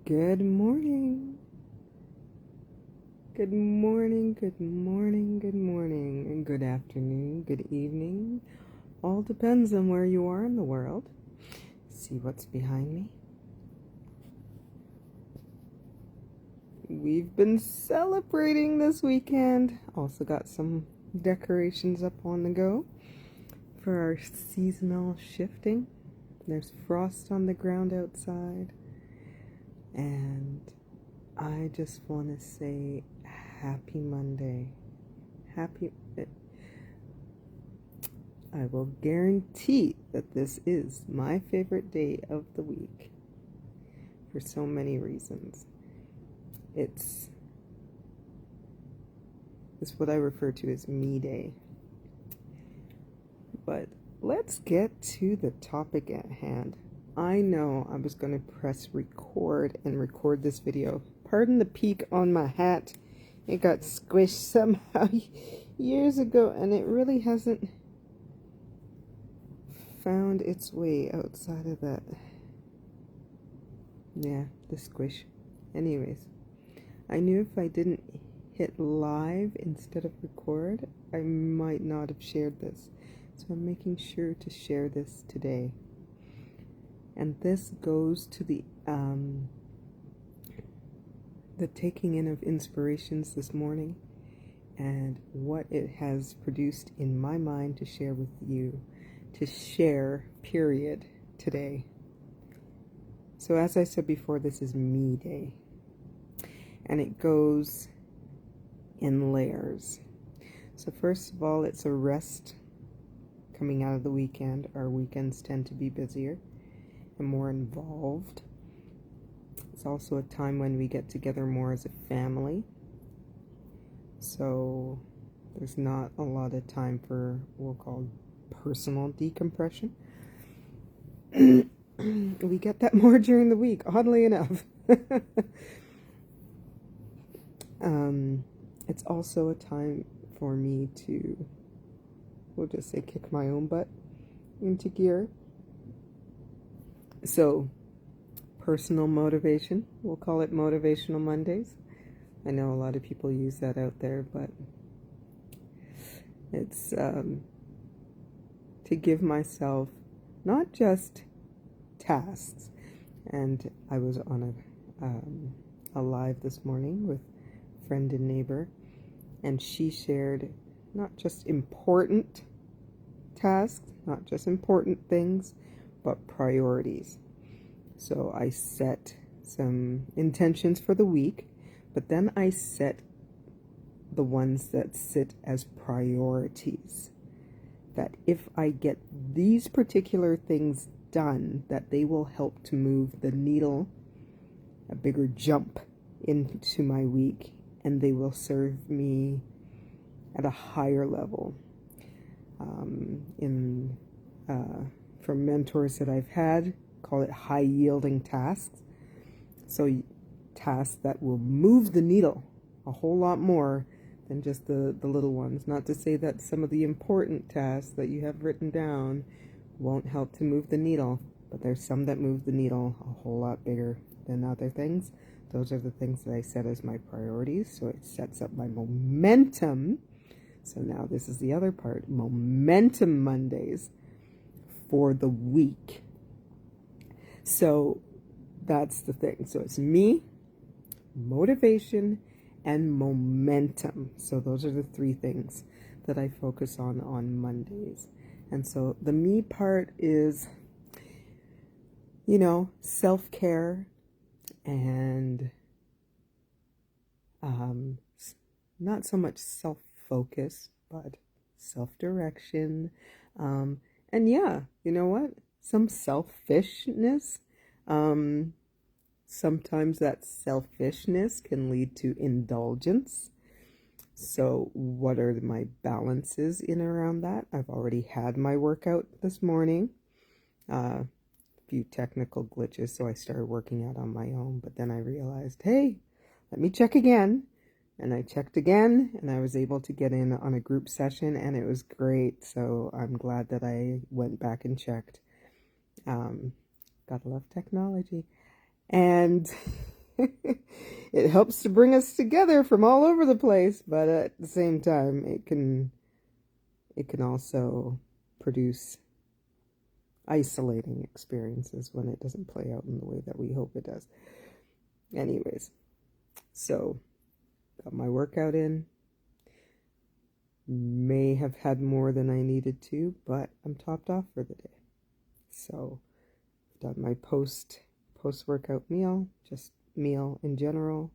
Good morning. Good morning, good morning, good morning, and good afternoon, good evening. All depends on where you are in the world. See what's behind me? We've been celebrating this weekend. Also got some decorations up on the go for our seasonal shifting. There's frost on the ground outside. And I just want to say happy Monday. I will guarantee that this is my favorite day of the week for so many reasons. It's what I refer to as me day. But let's get to the topic at hand. I know I was going to press record and record this video. Pardon the peak on my hat. It got squished somehow years ago, and it really hasn't found its way outside of that. Yeah, the squish. Anyways, I knew if I didn't hit live instead of record, I might not have shared this. So I'm making sure to share this today. And this goes to the taking in of inspirations this morning and what it has produced in my mind to share with you, to share, period, today. So as I said before, this is me day. And it goes in layers. So first of all, it's a rest coming out of the weekend. Our weekends tend to be busier and more involved. It's also a time when we get together more as a family. So there's not a lot of time for what we'll call personal decompression. We get that more during the week, oddly enough. It's also a time for me to, we'll just say, kick my own butt into gear. So, personal motivation, we'll call it Motivational Mondays. I know a lot of people use that out there, but it's to give myself not just tasks. And I was on a live this morning with a friend and neighbor, and she shared not just important tasks, not just important things, but priorities. So I set some intentions for the week, but then I set the ones that sit as priorities. That if I get these particular things done, that they will help to move the needle, a bigger jump into my week, and they will serve me at a higher level. From mentors that I've had, call it high yielding tasks. So tasks that will move the needle a whole lot more than just the little ones. Not to say that some of the important tasks that you have written down won't help to move the needle, but there's some that move the needle a whole lot bigger than other things. Those are the things that I set as my priorities. So it sets up my momentum. So now this is the other part, Momentum Mondays for the week. So that's the thing. So it's me, motivation, and momentum. So those are the three things that I focus on Mondays. And so the me part is, self-care and not so much self-focus, but self-direction. And yeah, you know what? Some selfishness. Sometimes that selfishness can lead to indulgence. So what are my balances in around that? I've already had my workout this morning. A few technical glitches, so I started working out on my own. But then I realized, hey, let me check again. And I checked again, and I was able to get in on a group session, and it was great. So I'm glad that I went back and checked. Gotta love technology. And It helps to bring us together from all over the place, but at the same time, it can also produce isolating experiences when it doesn't play out in the way that we hope it does. Anyways, so got my workout in. May have had more than I needed to, but I'm topped off for the day. So I've done my post-workout meal, just meal in general,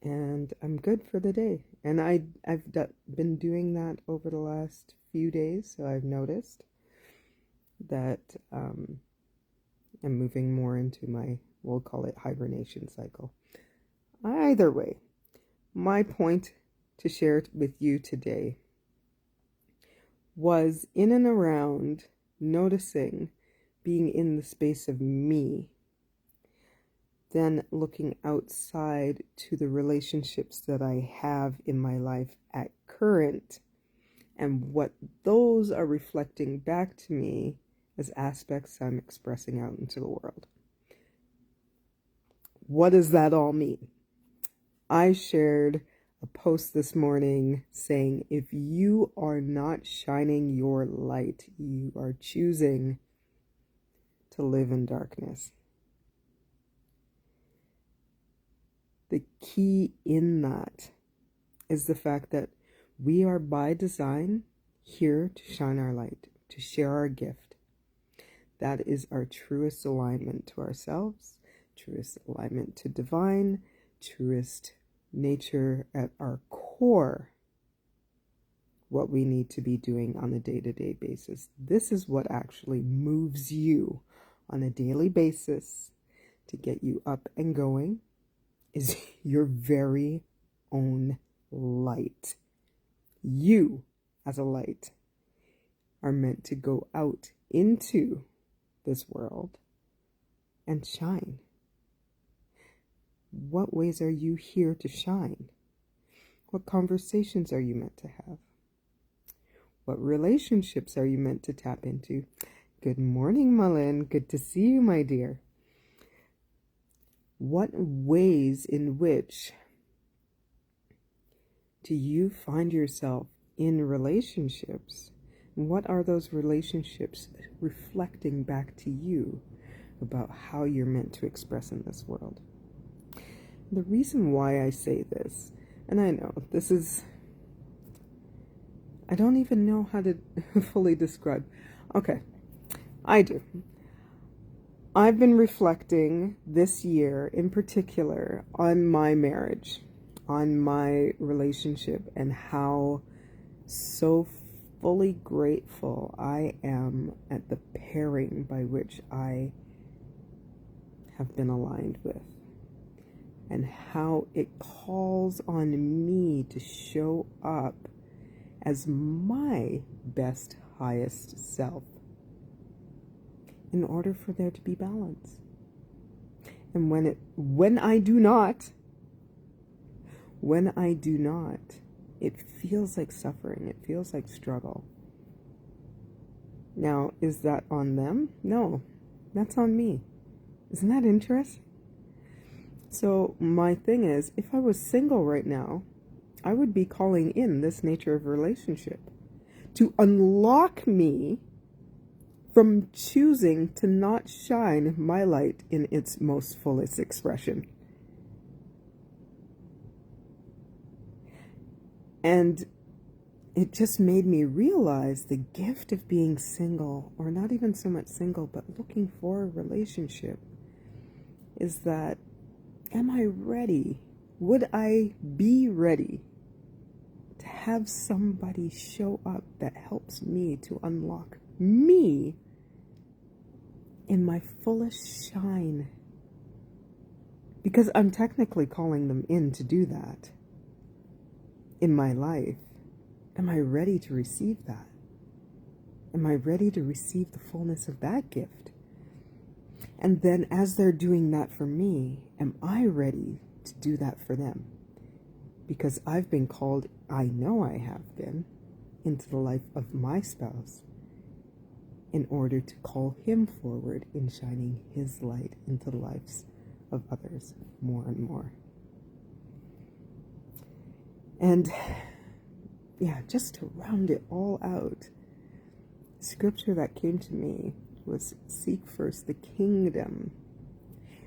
and I'm good for the day. And I've been doing that over the last few days, so I've noticed that I'm moving more into my, we'll call it, hibernation cycle. Either way, my point to share with you today was in and around noticing being in the space of me, then looking outside to the relationships that I have in my life at current, and what those are reflecting back to me as aspects I'm expressing out into the world. What does that all mean? I shared a post this morning saying, if you are not shining your light, you are choosing to live in darkness. The key in that is the fact that we are by design here to shine our light, to share our gift. That is our truest alignment to ourselves, truest alignment to divine, truest nature at our core, what we need to be doing on a day-to-day basis. This is what actually moves you on a daily basis to get you up and going, is your very own light. You, as a light, are meant to go out into this world and shine. What ways are you here to shine? What conversations are you meant to have? What relationships are you meant to tap into? Good morning, Mullen. Good to see you, my dear. What ways in which do you find yourself in relationships? And what are those relationships reflecting back to you about how you're meant to express in this world? The reason why I say this, and I know this is, I don't even know how to fully describe. Okay, I do. I've been reflecting this year in particular on my marriage, on my relationship, and how so fully grateful I am at the pairing by which I have been aligned with, and how it calls on me to show up as my best, highest self in order for there to be balance. And when I do not, it feels like suffering. It feels like struggle. Now, is that on them? No, that's on me. Isn't that interesting? So my thing is, if I was single right now, I would be calling in this nature of relationship to unlock me from choosing to not shine my light in its most fullest expression. And it just made me realize the gift of being single, or not even so much single, but looking for a relationship, is that, am I ready? Would I be ready to have somebody show up that helps me to unlock me in my fullest shine? Because I'm technically calling them in to do that in my life. Am I ready to receive that? Am I ready to receive the fullness of that gift? And then as they're doing that for me, am I ready to do that for them? Because I've been called, I know I have been, into the life of my spouse in order to call him forward in shining his light into the lives of others more and more. And yeah, just to round it all out, scripture that came to me was seek first the kingdom.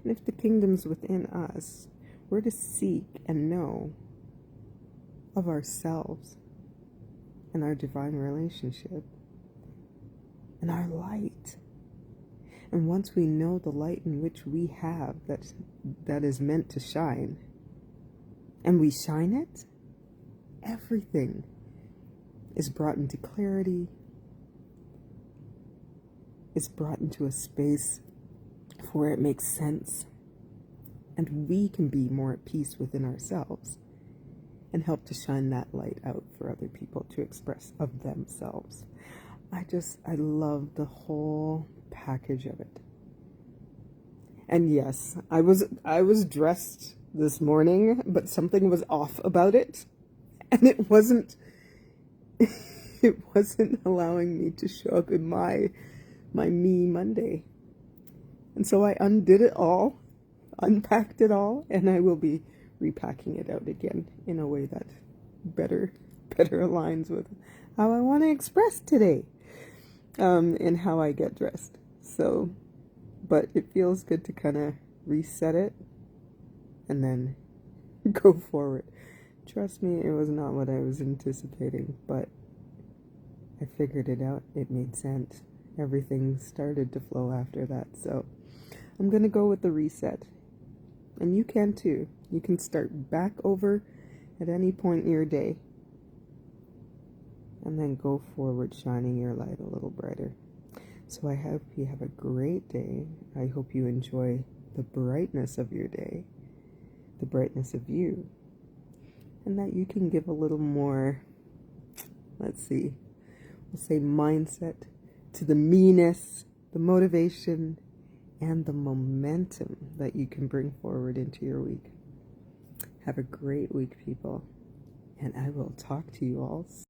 And if the kingdom's within us, we're to seek and know of ourselves and our divine relationship and our light. And once we know the light in which we have that is meant to shine, and we shine it, everything is brought into clarity, is brought into a space where it makes sense, and we can be more at peace within ourselves and help to shine that light out for other people to express of themselves. I love the whole package of it. And yes, I was dressed this morning, but something was off about it, and it wasn't allowing me to show up in my me Monday. And so I undid it all, unpacked it all, and I will be repacking it out again in a way that better aligns with how I want to express today, and how I get dressed. So, but it feels good to kind of reset it and then go forward. Trust me, it was not what I was anticipating, but I figured it out. It made sense. Everything started to flow after that. So I'm going to go with the reset. And you can too. You can start back over at any point in your day. And then go forward, shining your light a little brighter. So I hope you have a great day. I hope you enjoy the brightness of your day, the brightness of you. And that you can give a little more, we'll say mindset to the me-ness, the motivation, and the momentum that you can bring forward into your week. Have a great week, people, and I will talk to you all soon.